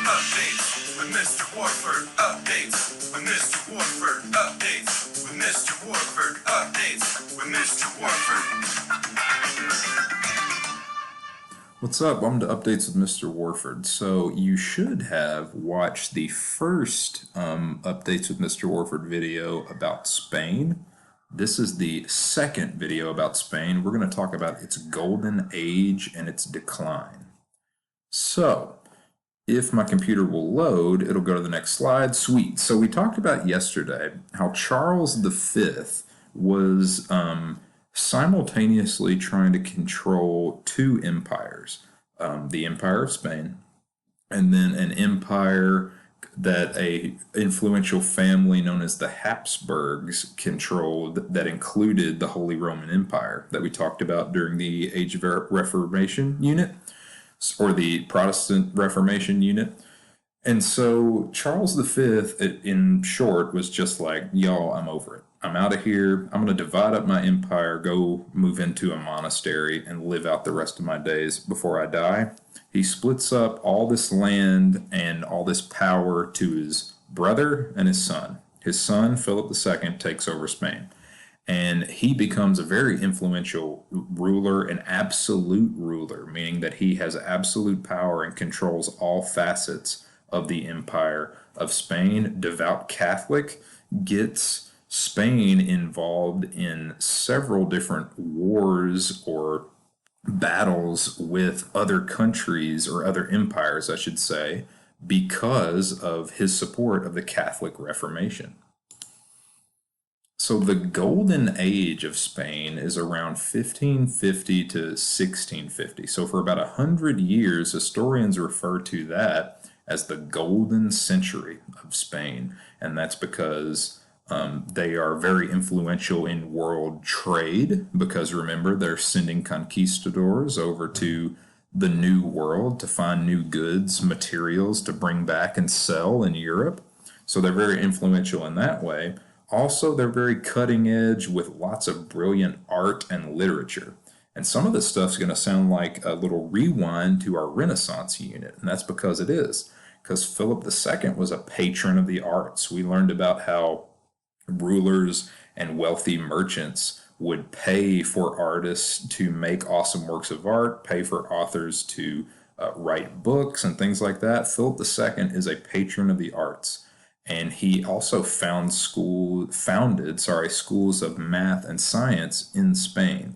Updates with Mr. Warford. Updates with Mr. Warford. Updates with Mr. Warford. Updates with Mr. Warford. What's up? Welcome to Updates with Mr. Warford. So you should have watched the first Updates with Mr. Warford video about Spain. This is the second video about Spain. We're going to talk about its golden age and its decline. So, if my computer will load, it'll go to the next slide. Sweet. So we talked about yesterday how Charles V was simultaneously trying to control two empires, the Empire of Spain, and then an empire that a influential family known as the Habsburgs controlled that included the Holy Roman Empire that we talked about during the Age of Reformation unit, or the Protestant Reformation unit. And so Charles V, in short, was just like, y'all, I'm over it. I'm out of here. I'm going to divide up my empire, go move into a monastery, and live out the rest of my days before I die. He splits up all this land and all this power to his brother and his son. His son, Philip II, takes over Spain. And he becomes a very influential ruler, an absolute ruler, meaning that he has absolute power and controls all facets of the Empire of Spain. Devout Catholic, gets Spain involved in several different wars or battles with other countries, or other empires, I should say, because of his support of the Catholic Reformation. So the golden age of Spain is around 1550 to 1650. So for about 100 years, historians refer to that as the golden century of Spain. And that's because they are very influential in world trade, because remember, they're sending conquistadors over to the New World to find new goods, materials to bring back and sell in Europe. So they're very influential in that way. Also, they're very cutting edge with lots of brilliant art and literature. And some of this stuff's going to sound like a little rewind to our Renaissance unit, and that's because it is. Because Philip II was a patron of the arts. We learned about how rulers and wealthy merchants would pay for artists to make awesome works of art, pay for authors to write books and things like that. Philip II is a patron of the arts. And he also founded schools of math and science in Spain.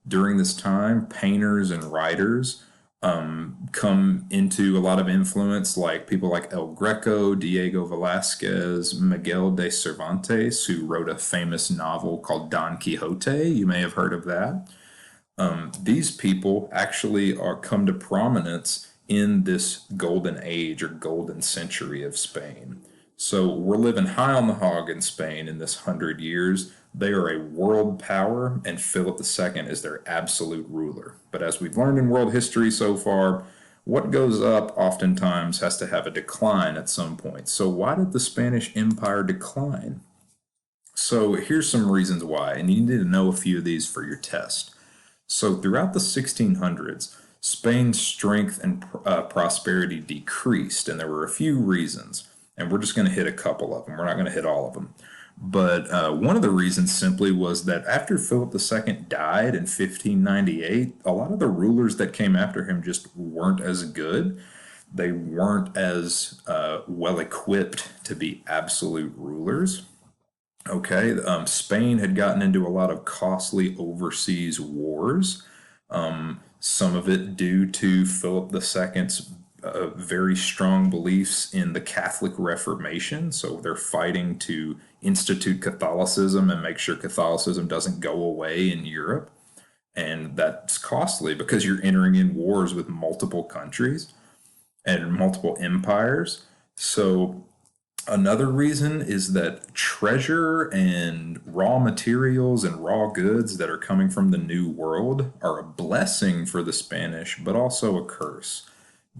During this time, painters and writers come into a lot of influence, like people like El Greco, Diego Velázquez, Miguel de Cervantes, who wrote a famous novel called Don Quixote. You may have heard of that. These people actually come to prominence in this golden age or golden century of Spain. So we're living high on the hog in Spain in this 100 years. They are a world power, and Philip II is their absolute ruler. But as we've learned in world history so far, what goes up oftentimes has to have a decline at some point. So why did the Spanish Empire decline? So here's some reasons why, and you need to know a few of these for your test. So throughout the 1600s, Spain's strength and prosperity decreased, and there were a few reasons. And we're just going to hit a couple of them. We're not going to hit all of them. But one of the reasons simply was that after Philip II died in 1598, a lot of the rulers that came after him just weren't as good. They weren't as well equipped to be absolute rulers. Okay, Spain had gotten into a lot of costly overseas wars. Some of it due to Philip II's very strong beliefs in the Catholic Reformation. So they're fighting to institute Catholicism and make sure Catholicism doesn't go away in Europe. And that's costly because you're entering in wars with multiple countries and multiple empires. So another reason is that treasure and raw materials and raw goods that are coming from the New World are a blessing for the Spanish, but also a curse.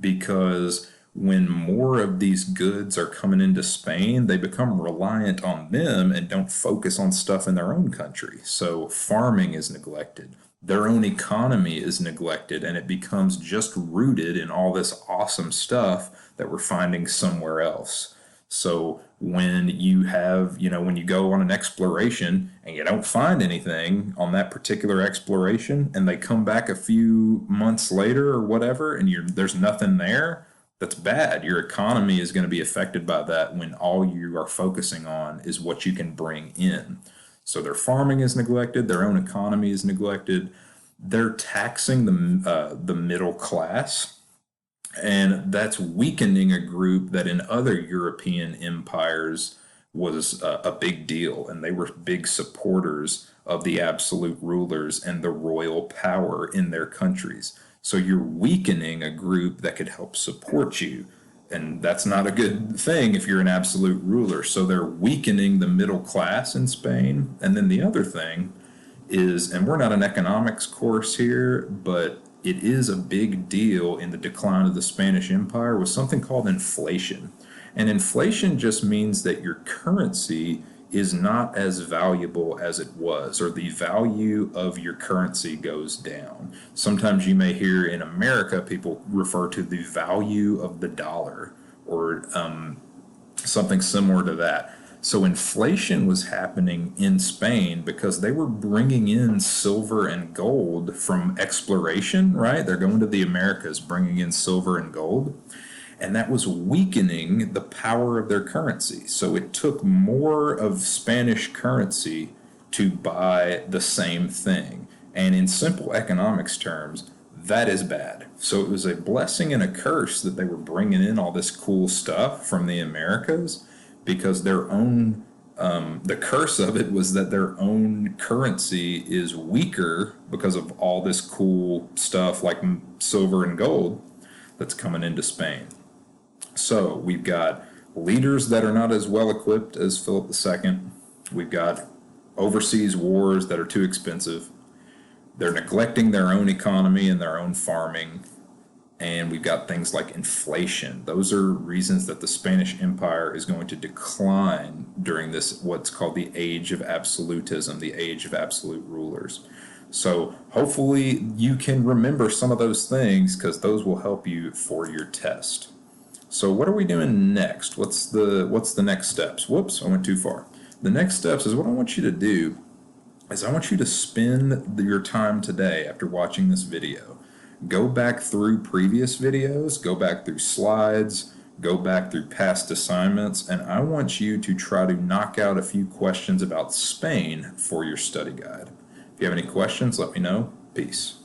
Because when more of these goods are coming into Spain, they become reliant on them and don't focus on stuff in their own country. So farming is neglected. their own economy is neglected and it becomes just rooted in all this awesome stuff that we're finding somewhere else. So when you have, when you go on an exploration and you don't find anything on that particular exploration and they come back a few months later or whatever and there's nothing there, that's bad. Your economy is going to be affected by that when all you are focusing on is what you can bring in. So their farming is neglected, their own economy is neglected. They're taxing the middle class, and that's weakening a group that in other European empires was a big deal, and they were big supporters of the absolute rulers and the royal power in their countries. So you're weakening a group that could help support you. And that's not a good thing if you're an absolute ruler. So they're weakening the middle class in Spain. And then the other thing is, and we're not an economics course here, but it is a big deal in the decline of the Spanish Empire, was something called inflation. And inflation just means that your currency is not as valuable as it was, or the value of your currency goes down. Sometimes you may hear in America people refer to the value of the dollar, or something similar to that. So inflation was happening in Spain because they were bringing in silver and gold from exploration, right? They're going to the Americas, bringing in silver and gold. And that was weakening the power of their currency. So it took more of Spanish currency to buy the same thing. And in simple economics terms, that is bad. So it was a blessing and a curse that they were bringing in all this cool stuff from the Americas, because their own, the curse of it was that their own currency is weaker because of all this cool stuff like silver and gold that's coming into Spain. So we've got leaders that are not as well equipped as Philip II. We've got overseas wars that are too expensive. They're neglecting their own economy and their own farming. And we've got things like inflation. Those are reasons that the Spanish Empire is going to decline during this, what's called the age of absolutism, the age of absolute rulers. So hopefully you can remember some of those things, because those will help you for your test. So what are we doing next? What's the next steps? Whoops, I went too far. The next steps is, what I want you to do is I want you to spend your time today after watching this video. Go back through previous videos, go back through slides, go back through past assignments, and I want you to try to knock out a few questions about Spain for your study guide. If you have any questions, let me know. Peace.